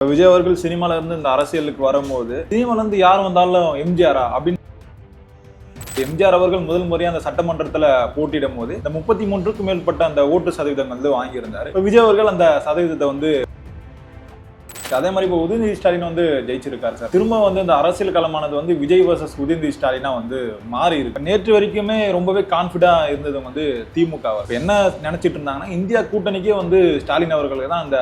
விஜய் அவர்கள் சினிமால இருந்து இந்த அரசியலுக்கு வரும்போது சினிமால இருந்து யார் வந்தாலும் எம்ஜிஆரா அப்படின்னு எம்ஜிஆர் அவர்கள் முதல் முறையா அந்த சட்டமன்றத்துல போட்டியிடும் போது இந்த 33க்கும் மேற்பட்ட அந்த ஓட்டு சதவீதம் வந்து வாங்கியிருந்தாரு. விஜய் அவர்கள் அந்த சதவீதத்தை வந்து அதே மாதிரி இப்போ உதயநிதி ஸ்டாலின் வந்து ஜெயிச்சிருக்காரு சார். திரும்ப வந்து இந்த அரசியல் களமானது வந்து விஜய் வர்சஸ் உதயநிதி ஸ்டாலினா வந்து மாறி இருக்கு. நேற்று வரைக்குமே ரொம்பவே கான்பிடா இருந்தது வந்து திமுக. என்ன நினைச்சிட்டு இருந்தாங்கன்னா இந்தியா கூட்டணிக்கே வந்து ஸ்டாலின் அவர்களுக்கு தான் அந்த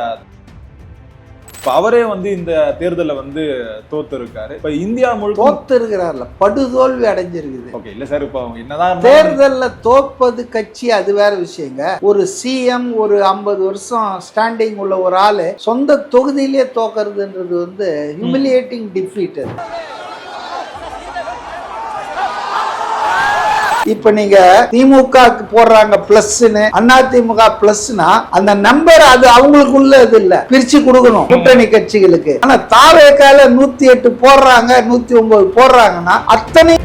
அவரே வந்து இந்த தேர்தல வந்து தோத்து இருக்காரு. இப்ப இந்தியா முழுக்க தோத்து இருக்கிறார்ல, படுதோல்வி அடைஞ்சிருக்குது. ஓகே இல்ல சார், இப்போ என்னதான் தேர்தல்ல தோற்பது கட்சி அது வேற விஷயங்க. ஒரு சிஎம் ஒரு 50 வருஷம் ஸ்டாண்டிங் உள்ள ஒரு ஆளு சொந்த தொகுதியிலே தோக்கிறதுன்றது வந்து ஹியூமிலியேட்டிங் டிஃபீட். இப்ப நீங்க திமுக போடுறாங்க பிளஸ்ன்னு, அதிமுக பிளஸ்னா அந்த நம்பர் அது அவங்களுக்குள்ள இது இல்ல, பிரிச்சு கொடுக்கணும் கூட்டணி கட்சிகளுக்கு. ஆனா தாவேக்கால 108 போடுறாங்க, 109 போடுறாங்கன்னா அத்தனை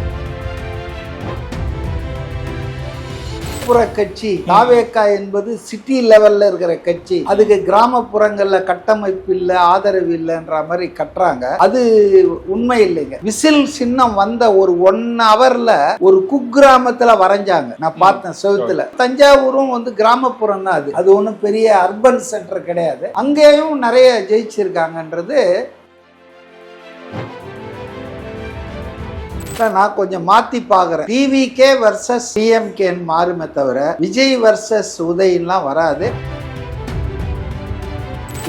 கட்சி தாவேக்கா என்பது சிட்டி லெவல்ல இருக்கிற கட்சி. அதுக்கு கிராமப்புறங்கள்ல கட்டமைப்பு இல்ல, ஆதரவு இல்லைன்ற மாதிரி கட்டுறாங்க. அது உண்மை இல்லைங்க. விசில் சின்னம் வந்த ஒரு 1 ஹவர்ல ஒரு குக்கிராமத்துல வரைஞ்சாங்க, நான் பார்த்தேன் செவுத்துல. தஞ்சாவூரும் வந்து கிராமப்புறம் தான். அது ஒன்றும் பெரிய அர்பன் சென்டர் கிடையாது. அங்கேயும் நிறைய ஜெயிச்சிருக்காங்கன்றது நான் கொஞ்சம் மாத்தி பாக்குறேன். டிவிகே வர்சஸ் டிஎம்கே மாறுமே தவிர விஜய் வர்சஸ் உதயன்லாம் வராது.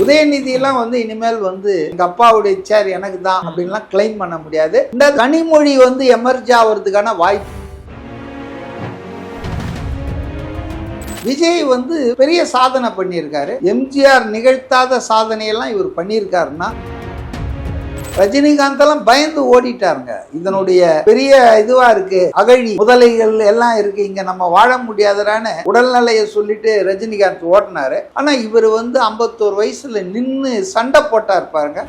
உதயநிதி எல்லாம் வந்து இனிமேல் வந்து எங்க அப்பாவுடைய சேர் எனக்கு தான் அப்படின்லாம் கிளைம் பண்ண முடியாது. இந்த கனிமொழி வந்து எமர்ஜ் ஆகிறதுக்கான வாய்ப்பு. விஜய் வந்து பெரிய சாதனை பண்ணியிருக்காரு. எம்ஜிஆர் நிகழ்த்தாத சாதனையெல்லாம் இவர் பண்ணியிருக்காருன்னா ரஜினிகாந்த் எல்லாம் பயந்து ஓடிட்டாருங்க. இதனுடைய பெரிய இதுவா இருக்கு, அகழி முதலைகள் எல்லாம் இருக்கு, இங்க நம்ம வாழ முடியாதரான உடல்நிலையை சொல்லிட்டு ரஜினிகாந்த் ஓடினாரு. ஆனா இவர் வந்து 51 வயசுல நின்று சண்டை போட்டார் பாருங்க.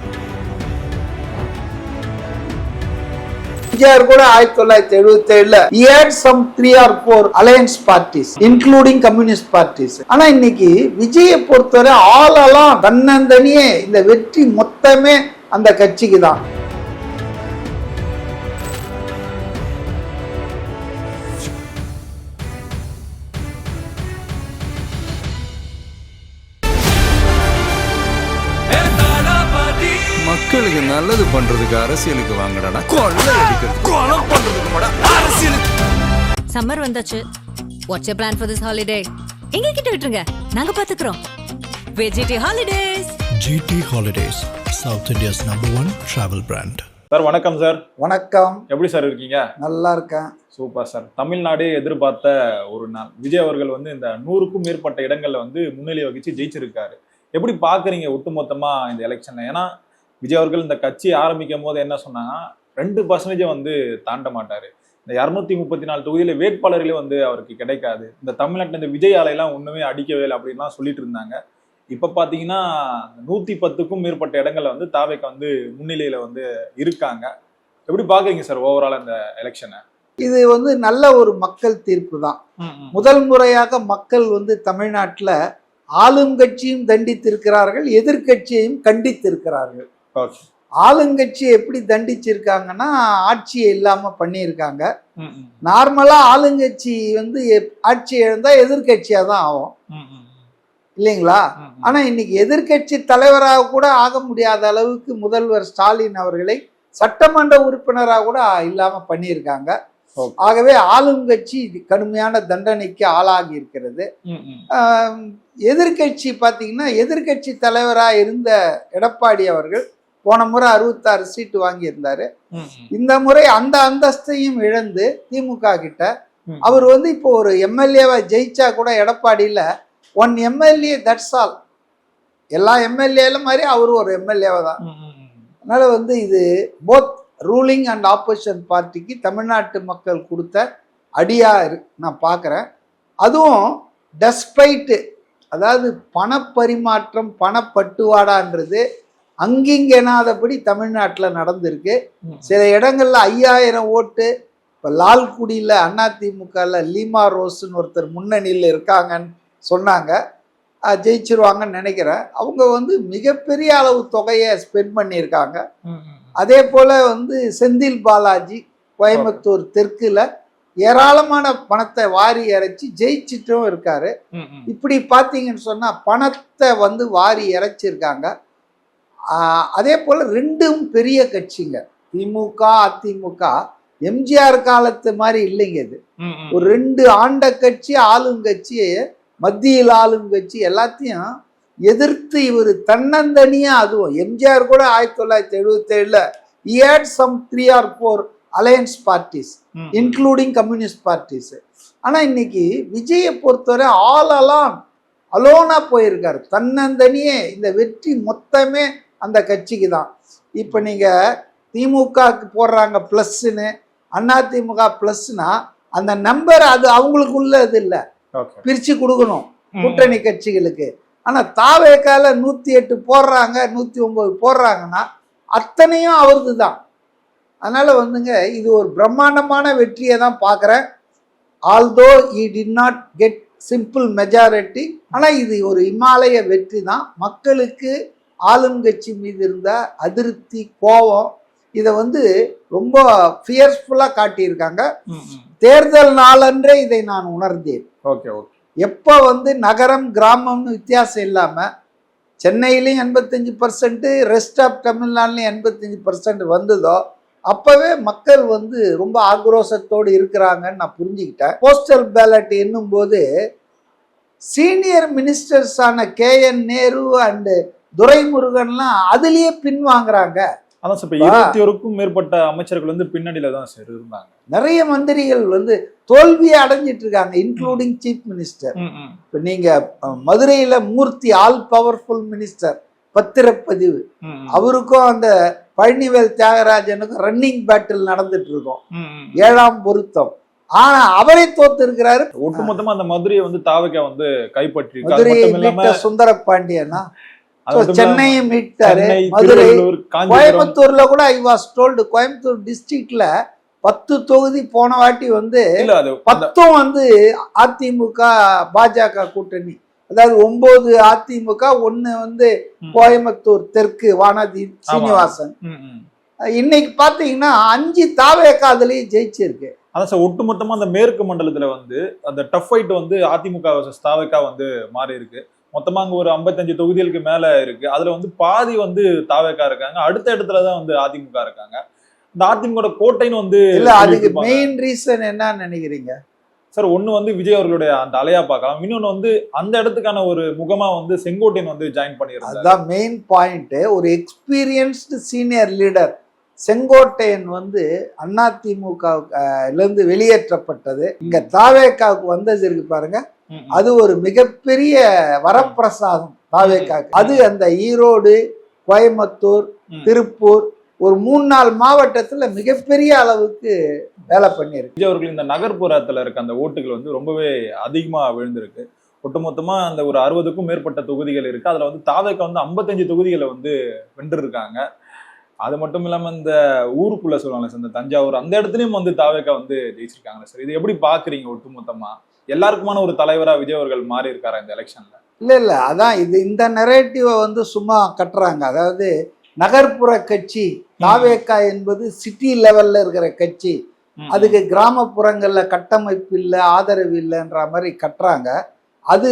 எம்ஜிஆர் கூட 1977 he had some 3 or 4 alliance parties including communist parties. ஆனா இன்னைக்கு விஜயை பொறுத்தவரை ஆளெல்லாம் தன்னந்தனியே இந்த வெற்றி மொத்தமே அந்த கட்சிக்கு தான். மக்களுக்கு நல்லது பண்றதுக்கு அரசியலுக்கு வாங்கடா, கொள்ளை அடிக்கிறது கொலை பண்றதுக்கு அரசியலுக்கு. சம்மர் வந்தாச்சு. What's your plan for this holiday? எங்க கிட்ட விட்டுருங்க, நாங்க பாத்துக்கிறோம். விஜிடி holidays. GT holidays, south India's number 1 travel brand. Sir வணக்கம் சார். வணக்கம். எப்படி சார் இருக்கீங்க? நல்லா இருக்கேன். Super sir. தமிழ்நாடே எதிர்பார்த்த ஒரு நாள் விஜய் அவர்கள் வந்து இந்த 100க்கும் மேற்பட்ட இடங்கள்ல வந்து முன்னிலை வகிச்சு ஜெயிச்சிருக்காரு. எப்படி பாக்குறீங்க ஒட்டுமொத்தமா இந்த எலெக்ஷன்ல? ஏன்னா விஜய் அவர்கள் இந்த கட்சி ஆரம்பிக்கும் போது என்ன சொன்னாங்கன்னா 2% வந்து தாண்ட மாட்டாரு. இந்த 234 தொகுதியில வேட்பாளர்களே வந்து அவருக்கு கிடைக்காது. இந்த தமிழ்நாட்டில் இந்த விஜய் ஆலையெல்லாம் ஒண்ணுமே அடிக்கவே இல்லை அப்படின்லாம் சொல்லிட்டு இருந்தாங்க. இப்ப பாத்தீங்கன்னா 110க்கும் மேற்பட்ட இடங்கள்ல வந்து தாவேக்கா வந்து முன்னிலையில வந்து இருக்காங்க. எப்படி பாக்குறீங்க சார் ஓவரால் இந்த எலெக்ஷனை? இது வந்து நல்ல ஒரு மக்கள் தீர்ப்பு தான். முதல் முறையாக மக்கள் வந்து தமிழ்நாட்டுல ஆளும் கட்சியும் தண்டித்திருக்கிறார்கள், எதிர்கட்சியையும் கண்டித்திருக்கிறார்கள். ஆளுங்கட்சி எப்படி தண்டிச்சிருக்காங்கன்னா ஆட்சியை இல்லாம பண்ணியிருக்காங்க. நார்மலா ஆளுங்கட்சி வந்து ஆட்சி இழந்தா எதிர்கட்சியா தான் ஆகும் இல்லைங்களா? ஆனா இன்னைக்கு எதிர்கட்சி தலைவராக கூட ஆக முடியாத அளவுக்கு முதல்வர் ஸ்டாலின் அவர்களை சட்டமன்ற உறுப்பினராக கூட இல்லாம பண்ணியிருக்காங்க. ஆகவே ஆளுங்கட்சி கடுமையான தண்டனைக்கு ஆளாகி இருக்கிறது. எதிர்கட்சி பார்த்தீங்கன்னா எதிர்கட்சி தலைவராக இருந்த எடப்பாடி அவர்கள் போன முறை 66 சீட்டு வாங்கியிருந்தாரு. இந்த முறை அந்த அந்தஸ்தையும் இழந்து திமுக கிட்ட அவர் வந்து இப்போ ஒரு எம்எல்ஏவா ஜெயிச்சா கூட எடப்பாடியில 1 எம்எல்ஏ தட்ஸ் ஆல். எல்லா எம்எல்ஏல மாதிரி அவரு ஒரு எம்எல்ஏவா தான். அதனால வந்து இது போத் ரூலிங் அண்ட் ஆப்போசிஷன் பார்ட்டிக்கு தமிழ்நாட்டு மக்கள் கொடுத்த அடியா நான் பார்க்குறேன். அதுவும் டெஸ்பைட்டு, அதாவது பணப்பரிமாற்றம் பணப்பட்டுவாடான்றது அங்கிங்கெனாதபடி தமிழ்நாட்டில் நடந்திருக்கு. சில இடங்கள்ல 5000 ஓட்டு. இப்போ லால்குடியில் அதிமுகவில் லீமா ரோஸ்ன்னு ஒருத்தர் முன்னணியில் இருக்காங்கன்னு சொன்னாங்க. ஜெயிச்சிருவாங்கன்னு நினைக்கிறேன். அவங்க வந்து மிகப்பெரிய அளவு தொகையை ஸ்பெண்ட் பண்ணியிருக்காங்க. அதே போல வந்து செந்தில் பாலாஜி கோயம்புத்தூர் தெற்குல ஏராளமான பணத்தை வாரி இறைச்சி ஜெயிச்சிட்டும் இருக்காரு. இப்படி பார்த்தீங்கன்னு சொன்னா பணத்தை வந்து வாரி இறைச்சிருக்காங்க. அதே போல ரெண்டும் பெரிய கட்சிங்க, திமுக அதிமுக. எம்ஜிஆர் காலத்து மாதிரி இல்லைங்க இது. ஒரு ரெண்டு ஆண்ட கட்சி, ஆளுங்கட்சி, மத்தியில் ஆளுங்கட்சி எல்லாத்தையும் எதிர்த்து இவர் தன்னந்தனியா, அதுவும் எம்ஜிஆர் கூட 1977 he had some 3 or 4 alliance parties including communist parties. ஆனா இன்னைக்கு விஜயை பொறுத்தவரை அலோனா போயிருக்காரு, தன்னந்தனியே. இந்த வெற்றி மொத்தமே அந்த கட்சிக்கு தான். இப்ப நீங்க திமுகக்கு போடுறாங்க பிளஸ்ன்னு, அதிமுக பிளஸ்னா அந்த நம்பர் அது அவங்களுக்குள்ள இது இல்லை, பிரிச்சு கொடுக்கணும் கூட்டணி கட்சிகளுக்கு. ஆனா தாவேக்கால 108 போடுறாங்க, 109 போடுறாங்கன்னா அத்தனையும் அவரது தான். அதனால வந்துங்க இது ஒரு பிரம்மாண்டமான வெற்றியை தான் பார்க்குறேன். Although he did not get simple majority, ஆனா இது ஒரு இமாலய வெற்றி தான். மக்களுக்கு ஆளுங்கட்சி மீது இருந்த அதிருப்தி, கோபம், இதை வந்து ரொம்ப ஃபியர்ஸ்ஃபுல்லா காட்டியிருக்காங்க. தேர்தல் நாளன்றே இதை நான் உணர்ந்தேன். எப்போ வந்து நகரம் கிராமம்னு வித்தியாசம் இல்லாம சென்னையிலையும் 85%, ரெஸ்ட் ஆஃப் தமிழ்நாடுலையும் 85% வந்ததோ அப்பவே மக்கள் வந்து ரொம்ப ஆக்ரோஷத்தோடு இருக்கிறாங்கன்னு நான் புரிஞ்சுக்கிட்டேன். போஸ்டல் பேலட் என்னும் போது சீனியர் மினிஸ்டர்ஸான KN நேரு அண்ட் துரைமுருகன்லாம் அதுலயே பின்வாங்குறாங்க. அதான் சார், 21க்கும் மேற்பட்ட அமைச்சர்கள் வந்து பின்னணியில தான் சார் இருந்தாங்க. நிறைய மந்திரிகள் வந்து தோல்வியை அடைஞ்சிட்டு இருக்காங்க, இன்க்ளூடிங் சீஃப் மினிஸ்டர். இப்ப நீங்க மதுரையில மூர்த்தி, ஆல் பவர்ஃபுல் மினிஸ்டர், பத்திரப்பதிவு, அவருக்கும் அந்த பழனிவேல் தியாகராஜனுக்கும் ரன்னிங் பேட்டில் நடந்துட்டு இருக்கோம், 7ஆம் பொருத்தம். ஆனா அவரை தோத்து இருக்கிறாரு. ஒட்டுமொத்தமா அந்த மதுரையை வந்து தாவக வந்து கைப்பற்றி, மதுரை சுந்தர பாண்டியனா, சென்னையை மீட்டாரு. மதுரை, கோயம்புத்தூர்ல கூட ஐ வாஸ் டோல்டு, கோயம்புத்தூர் டிஸ்ட்ரிக்ட்ல 10 தொகுதி போன வாட்டி வந்து 10 வந்து அதிமுக பாஜக கூட்டணி. அதாவது 9 அதிமுக, 1 வந்து கோயம்புத்தூர் தெற்கு வானதி சீனிவாசன். இன்னைக்கு பாத்தீங்கன்னா 5 தாவேக அதுலயே ஜெயிச்சிருக்கு. அதான் சார், ஒட்டுமொத்தமா அந்த மேற்கு மண்டலத்துல வந்து அந்த டஃப் ஃபைட் வந்து அதிமுக தாவேகா வந்து மாறி இருக்கு. மொத்தமா அங்க ஒரு 55 தொகுதிகளுக்கு மேல இருக்கு. அதுல வந்து பாதி வந்து தாவேகா இருக்காங்க, அடுத்த இடத்துலதான் வந்து அதிமுக இருக்காங்க. இந்த அதிமுக கோட்டைன்னு வந்து இல்ல, அதுக்கு மெயின் ரீசன் என்னன்னு நினைக்கிறீங்க சார்? ஒண்ணு வந்து விஜய் அவர்களுடைய அந்த அலையா பார்க்கலாம், இன்னொன்னு வந்து அந்த இடத்துக்கான ஒரு முகமா வந்து செங்கோட்டையன் வந்து ஜாயின் பண்ணிருக்காங்க. அதுதான் மெயின் பாயிண்ட். ஒரு எக்ஸ்பீரியன்ஸ்டு சீனியர் லீடர் செங்கோட்டையன் வந்து அதிமுக வெளியேற்றப்பட்டது, இங்க தாவேகாவுக்கு வந்தது இருக்கு பாருங்க, அது ஒரு மிகப்பெரிய வரப்பிரசாதம் தாவேகாவுக்கு. அது அந்த ஈரோடு, கோயம்புத்தூர், திருப்பூர், ஒரு 3-4 மாவட்டத்துல மிகப்பெரிய அளவுக்கு வேலை பண்ணியிருக்கு. விஜய் அவர்கள் இந்த நகர்ப்புறத்துல இருக்க அந்த ஓட்டுகள் வந்து ரொம்பவே அதிகமா விழுந்திருக்கு. ஒட்டுமொத்தமா அந்த ஒரு 60க்கும் மேற்பட்ட தொகுதிகள் இருக்கு. அதுல வந்து தாவேகா வந்து 55 தொகுதிகளை வந்து வென்று இருக்காங்க. அது மட்டும் இல்லாம இந்த ஊருக்குள்ள சொல்லுவாங்க சார், இந்த தஞ்சாவூர், அந்த இடத்துலயும் வந்து தாவேகா வந்து ஜெயிச்சிருக்காங்க சார். இது எப்படி பாக்குறீங்க? ஒட்டுமொத்தமா எல்லாருக்குமான ஒரு தலைவரா விஜய் அவர்கள் மாறி இருக்காரா இந்த எலெக்ஷன்ல? இல்ல அதான் இது, இந்த நரேட்டிவை வந்து சும்மா கட்டுறாங்க. அதாவது நகர்ப்புற கட்சி தாவேகா என்பது சிட்டி லெவல்ல இருக்கிற கட்சி, அதுக்கு கிராமப்புறங்கள்ல கட்டமைப்பு இல்லை, ஆதரவு இல்லைன்ற மாதிரி கட்டுறாங்க. அது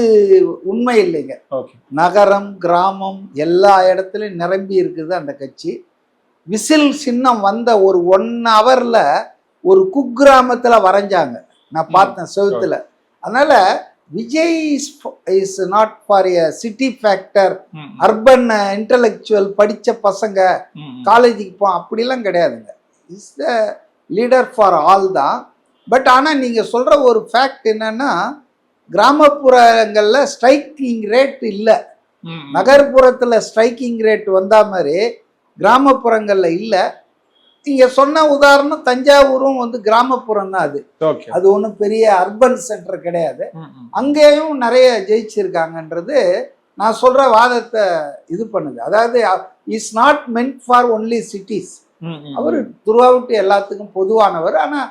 உண்மை இல்லைங்க. நகரம் கிராமம் எல்லா இடத்துலயும் நிரம்பி இருக்குது அந்த கட்சி. விசில் சின்னம் வந்த ஒரு 1 ஹவர்ல ஒரு குக்கிராமத்துல வரைஞ்சாங்க, நான் பார்த்தேன் செவுத்துல. அதனால Vijay is not for a city factor, urban intellectual, படிச்ச பசங்க காலேஜுக்கு போ அப்படிலாம் கிடையாதுங்க. Is the leader for all தான். பட் ஆனால் நீங்கள் சொல்கிற ஒரு ஃபேக்ட் என்னன்னா, கிராமப்புறங்களில் ஸ்ட்ரைக்கிங் ரேட் இல்லை, நகர்ப்புறத்தில் ஸ்ட்ரைக்கிங் ரேட் வந்தா மாதிரி கிராமப்புறங்களில் இல்லை. நீங்க சொன்ன உதாரணம் தஞ்சாவூரும் வந்து கிராமப்புறம் தான். அது ஒன்றும் பெரிய அர்பன் சென்டர் கிடையாது. அங்கேயும் நிறைய ஜெயிச்சிருக்காங்கன்றது நான் சொல்ற வாதத்தை இது பண்ணுது. அதாவது is not meant for only cities, அவர் த்ரூஅவுட் எல்லாத்துக்கும் பொதுவானவர். ஆனா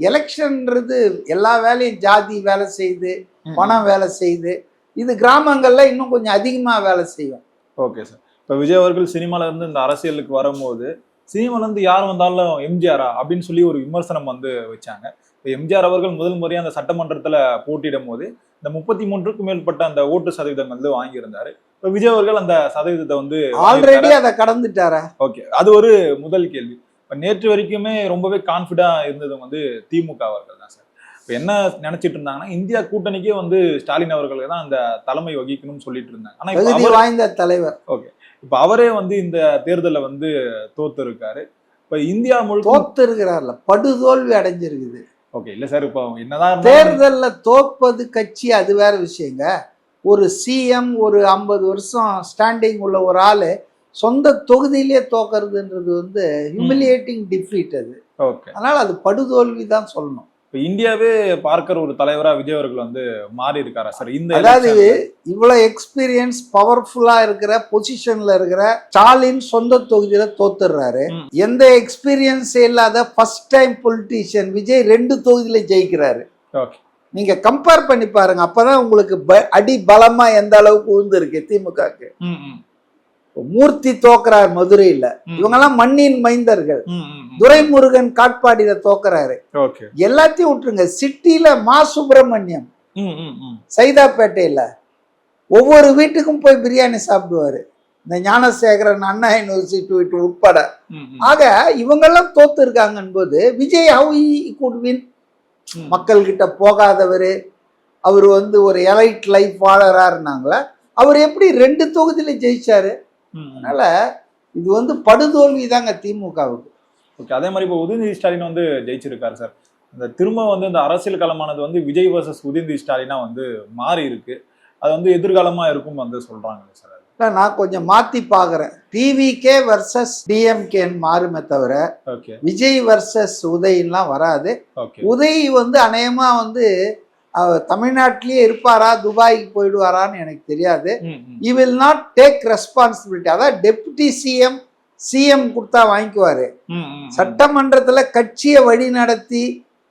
எலெக்ஷன்ன்றது எல்லா வேலையும் ஜாதி வேலை செய்யுது, பணம் வேலை செய்யுது. இது கிராமங்கள்ல இன்னும் கொஞ்சம் அதிகமா வேலை செய்யும். Okay sir. இப்போ விஜய் அவர்கள் சினிமால இருந்து இந்த அரசியலுக்கு வரும்போது சினிமால இருந்து யார் வந்தாலும் எம்ஜிஆரா அப்படின்னு சொல்லி ஒரு விமர்சனம் வந்து வச்சாங்க. இப்போ எம்ஜிஆர் அவர்கள் முதல் முறையா அந்த சட்டமன்றத்துல போட்டியிடும் போது இந்த 33க்கும் மேற்பட்ட அந்த ஓட்டு சதவீதம் வந்து வாங்கியிருந்தாரு. இப்போ விஜய் அவர்கள் அந்த சதவீதத்தை வந்து ஆல்ரெடி அதை கடந்துட்டாரா? ஓகே, அது ஒரு முதல் கேள்வி. இப்போ நேற்று வரைக்குமே ரொம்பவே கான்ஃபிடா இருந்தது வந்து திமுக அவர்கள் தான் சார். இப்போ என்ன நினைச்சிட்டு இருந்தாங்கன்னா இந்தியா கூட்டணிக்கே வந்து ஸ்டாலின் அவர்கள் தான் அந்த தலைமை வகிக்கணும்னு சொல்லிட்டு இருந்தாங்க. ஆனா தகுதி வாய்ந்த தலைவர். ஓகே, இப்ப அவரே வந்து இந்த தேர்தலில் வந்து தோத்து இருக்காரு. இப்ப இந்தியா முழுக்க தோத்து இருக்கிறார்ல, படுதோல்வி அடைஞ்சிருக்குது. ஓகே, இல்ல சார், இப்போ என்னதான் தேர்தல்ல தோற்பது கட்சி அது வேற விஷயங்க. ஒரு சிஎம் ஒரு 50 வருஷம் ஸ்டாண்டிங் உள்ள ஒரு ஆளு சொந்த தொகுதியிலேயே தோக்கிறதுன்றது வந்து ஹியூமிலியேட்டிங் டிஃபீட் அது. ஓகே, அதனால அது படுதோல்வி தான் சொல்லணும். இப்ப இந்தியாவே பார்க்கிற ஒரு தலைவரா விஜய் அவர்கள் வந்து மாறி இருக்காரா சார்? இந்த அதாவது இவ்வளவு எக்ஸ்பீரியன்ஸ் பவர்ஃபுல்லா இருக்கிற பொசிஷன்ல இருக்கிற ஸ்டாலின் சொந்த தொகுதியில தோத்துறாரு. எந்த எக்ஸ்பீரியன்ஸ் இல்லாத ஃபர்ஸ்ட் டைம் பொலிட்டீஷியன் விஜய் 2 தொகுதியில ஜெயிக்கிறாரு. ஓகே, நீங்க கம்பேர் பண்ணி பாருங்க, அப்பதான் உங்களுக்கு அடி பலமா எந்த அளவுக்கு உழுந்திருக்கு திமுகக்கு. மூர்த்தி தோக்குறார் மதுரையில, இவங்கெல்லாம் மண்ணின் மைந்தர்கள். துரைமுருகன் காட்பாடியில தோக்குறாரு. எல்லாத்தையும் விட்டுருங்க, சிட்டில மா சுப்பிரமணியம் சைதாப்பேட்டையில ஒவ்வொரு வீட்டுக்கும் போய் பிரியாணி சாப்பிடுவாரு. இந்த ஞானசேகரன் அண்ணா யூனிவர்சிட்டி வீட்டு உட்பட. ஆக இவங்கெல்லாம் தோத்து இருக்காங்கன்னு போது Vijay how he could win? மக்கள் கிட்ட போகாதவரு, அவர் வந்து ஒரு எலைட் லைஃப் வாழறாருனாங்களே, அவர் எப்படி 2 தொகுதியில ஜெயிச்சாரு? அதனால இது வந்து படுதோல்வி தாங்க திமுகவுக்கு. ஓகே, அதே மாதிரி இப்போ உதயநிதி ஸ்டாலின் வந்து ஜெயிச்சிருக்காரு சார். இந்த திரும்ப வந்து இந்த அரசியல் களமானது வந்து விஜய் வர்சஸ் உதயநிதி ஸ்டாலினா வந்து மாறி இருக்கு. அது வந்து எதிர்காலமா இருக்கும் வந்து சொல்றாங்க சார். நான் கொஞ்சம் மாத்தி பாக்குறேன். டிவிகே வர்சஸ் டிஎம்கேன்னு மாறுமே தவிர விஜய் வர்சஸ் உதயன்லாம் வராது. உதய் வந்து அநேகமா வந்து தமிழ்நாட்டிலேயே இருப்பாரா, துபாய்க்கு போயிடுவாரான்னு எனக்கு தெரியாது. he will not take responsibility. அதான் டெபுட்டி சிஎம் கொடுத்தா வாங்கிக்குவாரு. சட்டமன்றத்துல கட்சியை வழி நடத்தி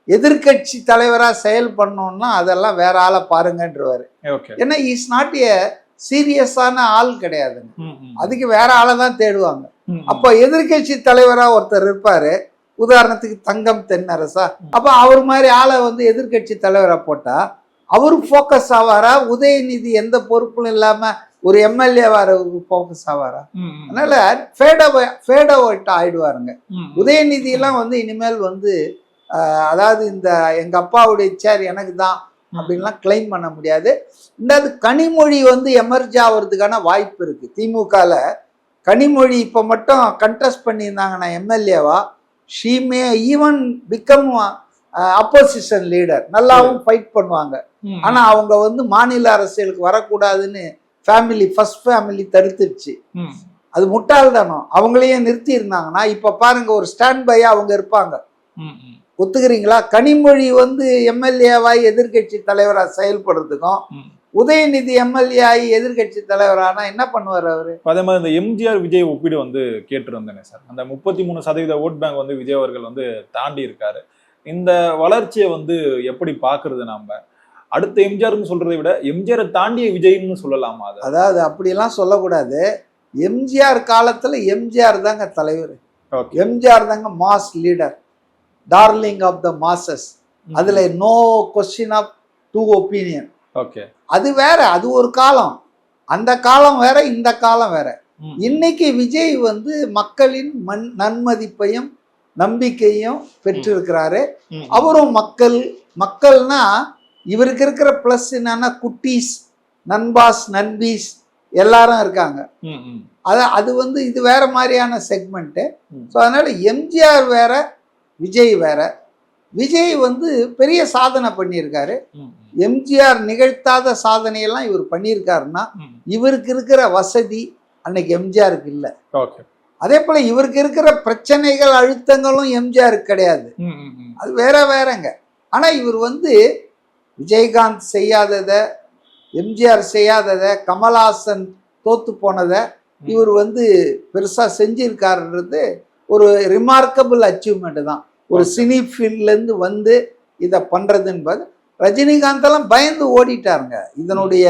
எதிர்கட்சி தலைவரா செயல் பண்ணோம்னா அதெல்லாம் வேற ஆளை பாருங்கன்றவாரு. ஏன்னா இஸ் நாட் ஏ சீரியஸான ஆள் கிடையாதுங்க, அதுக்கு வேற ஆளை தான் தேடுவாங்க. அப்போ எதிர்கட்சி தலைவரா ஒருத்தர் இருப்பாரு, உதாரணத்துக்கு தங்கம் தென்னரசா, அப்ப அவர் மாதிரி ஆளை வந்து எதிர்கட்சி தலைவரா போட்டா அவரு போக்கஸ் ஆவாரா? உதயநிதி எந்த பொறுப்பும் இல்லாம ஒரு எம்எல்ஏ வர போக்கஸ் ஆவாரா? அதனால ஃபேட் அவுட் ஆயிடுவாருங்க. உதயநிதி எல்லாம் வந்து இனிமேல் வந்து அதாவது இந்த எங்க அப்பாவுடைய சேர் எனக்கு தான் அப்படின்லாம் கிளைம் பண்ண முடியாது. ரெண்டாவது கனிமொழி வந்து எமர்ஜ் ஆகிறதுக்கான வாய்ப்பு இருக்கு. திமுகல கனிமொழி இப்ப மட்டும் கண்டெஸ்ட் பண்ணியிருந்தாங்கன்னா எம்எல்ஏவா, she may even become opposition leader, நல்லாவும் ஃபைட் பண்ணுவாங்க. ஆனா அவங்க வந்து மாநில அரசியலுக்கு வரக்கூடாதுன்னு ஃபர்ஸ்ட் ஃபேமிலி தடுத்துருச்சு. அது முட்டாள்தானோ. அவங்களையே நிறுத்தி இருந்தாங்கன்னா இப்ப பாருங்க ஒரு ஸ்டாண்ட் பையா அவங்க இருப்பாங்க. ஒத்துக்கிறீங்களா? கனிமொழி வந்து எம்எல்ஏவாய் எதிர்கட்சி தலைவரா செயல்படுறதுக்கும் உதயநிதி எம்எல்ஏ ஆகி எதிர்கட்சி தலைவரானா என்ன பண்ணுவார் அவரு? அதே மாதிரி இந்த எம்ஜிஆர் விஜய் ஒப்பீடு வந்து கேட்டிருந்தேனே சார். அந்த 33% ஓட் பேங்க் வந்து விஜய் அவர்கள் வந்து தாண்டி இருக்காரு. இந்த வளர்ச்சியை வந்து எப்படி பாக்குறது? நாம அடுத்த எம்ஜிஆர்னு சொல்றதை விட எம்ஜிஆரை தாண்டிய விஜய்னு சொல்லலாமா? அதாவது அப்படிலாம் சொல்லக்கூடாது. எம்ஜிஆர் காலத்துல எம்ஜிஆர் தாங்க தலைவர், எம்ஜிஆர் தாங்க mass leader, darling of the masses. அதுல no question of two opinion. Okay, அது வேற, அது ஒரு காலம். அந்த காலம் வேற, இந்த காலம் வேற. இன்னைக்கு விஜய் வந்து மக்களின் நன்மதிப்பையும் நம்பிக்கையும் பெற்றிருக்கிறாரு. அவரும் மக்கள்னா இவருக்கு இருக்கிற பிளஸ் என்னன்னா குட்டீஸ், நண்பாஸ், நண்பீஸ் எல்லாரும் இருக்காங்க. அது வந்து இது வேற மாதிரியான செக்மெண்ட். ஸோ அதனால எம்ஜிஆர் வேற, விஜய் வேற. விஜய் வந்து பெரிய சாதனை பண்ணியிருக்காரு. எம்ஜிஆர் நிகழ்த்தாத சாதனையெல்லாம் இவர் பண்ணியிருக்காருன்னா இவருக்கு இருக்கிற வசதி அன்னைக்கு எம்ஜிஆருக்கு இல்லை. அதே போல இவருக்கு இருக்கிற பிரச்சனைகள் அழுத்தங்களும் எம்ஜிஆருக்கு கிடையாது. அது வேறங்க. ஆனா இவர் வந்து விஜயகாந்த் செய்யாதத, எம்ஜிஆர் செய்யாதத, கமல்ஹாசன் தோத்து போனத இவர் வந்து பெருசா செஞ்சிருக்காருன்றது ஒரு ரிமார்க்கபிள் அச்சீவ்மெண்ட் தான். ஒரு சினி ஃபீல்ட்ல இருந்து வந்து இதை பண்றது என்பது. ரஜினிகாந்த் எல்லாம் பயந்து ஓடிட்டாருங்க. இதனுடைய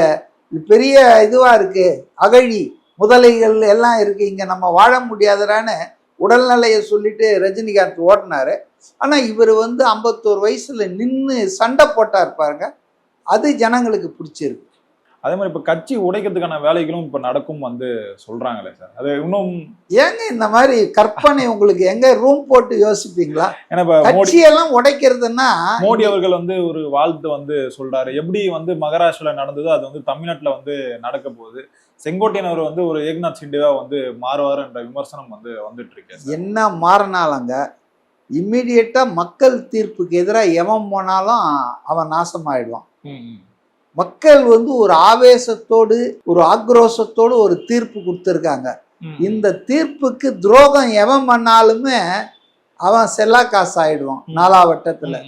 இது பெரிய இதுவா இருக்கு, அகழி முதலைகள் எல்லாம் இருக்கு, இங்க நம்ம வாழ முடியாதுறான்னு உடல்நிலையை சொல்லிட்டு ரஜினிகாந்த் ஓடினாரு. ஆனா இவர் வந்து 51 வயசுல நின்று சண்டை போட்டார் பாருங்க, அது ஜனங்களுக்கு பிடிச்சிருக்கு. அதே மாதிரி இப்ப கட்சி உடைக்கிறதுக்கான வேலைகளும் இப்ப நடக்கும் வந்து சொல்றாங்களே சார், அது இன்னும் ஏங்க இந்த மாதிரி கற்பனை உங்களுக்கு எங்க ரூம் போட்டு யோசிப்பீங்களா? ஏன்னா இப்ப கட்சியெல்லாம் உடைக்கிறதுன்னா மோடி அவர்கள் வந்து ஒரு வாழ்த்து வந்து சொல்றாரு, எப்படி வந்து மகாராஷ்டிரால நடந்ததோ அது வந்து தமிழ்நாட்டுல வந்து நடக்க போகுது, செங்கோட்டையன் அவர் வந்து ஒரு ஏக்நாத் சிண்டேவா வந்து மாறுவார் என்ற விமர்சனம் வந்து வந்துட்டு இருக்கு. என்ன மாறினாலங்க இம்மிடியட்டா மக்கள் தீர்ப்புக்கு எதிராக எவன் போனாலும் அவன் நாசமாயிடுவான். மக்கள் வந்து ஒரு ஆவேசத்தோடு ஒரு ஆக்ரோஷத்தோடு ஒரு தீர்ப்பு கொடுத்துருக்காங்க. இந்த தீர்ப்புக்கு துரோகம் எவன் பண்ணாலுமே அவன் செல்லா காசு ஆயிடுவான் 4ஆம் வட்டத்துல.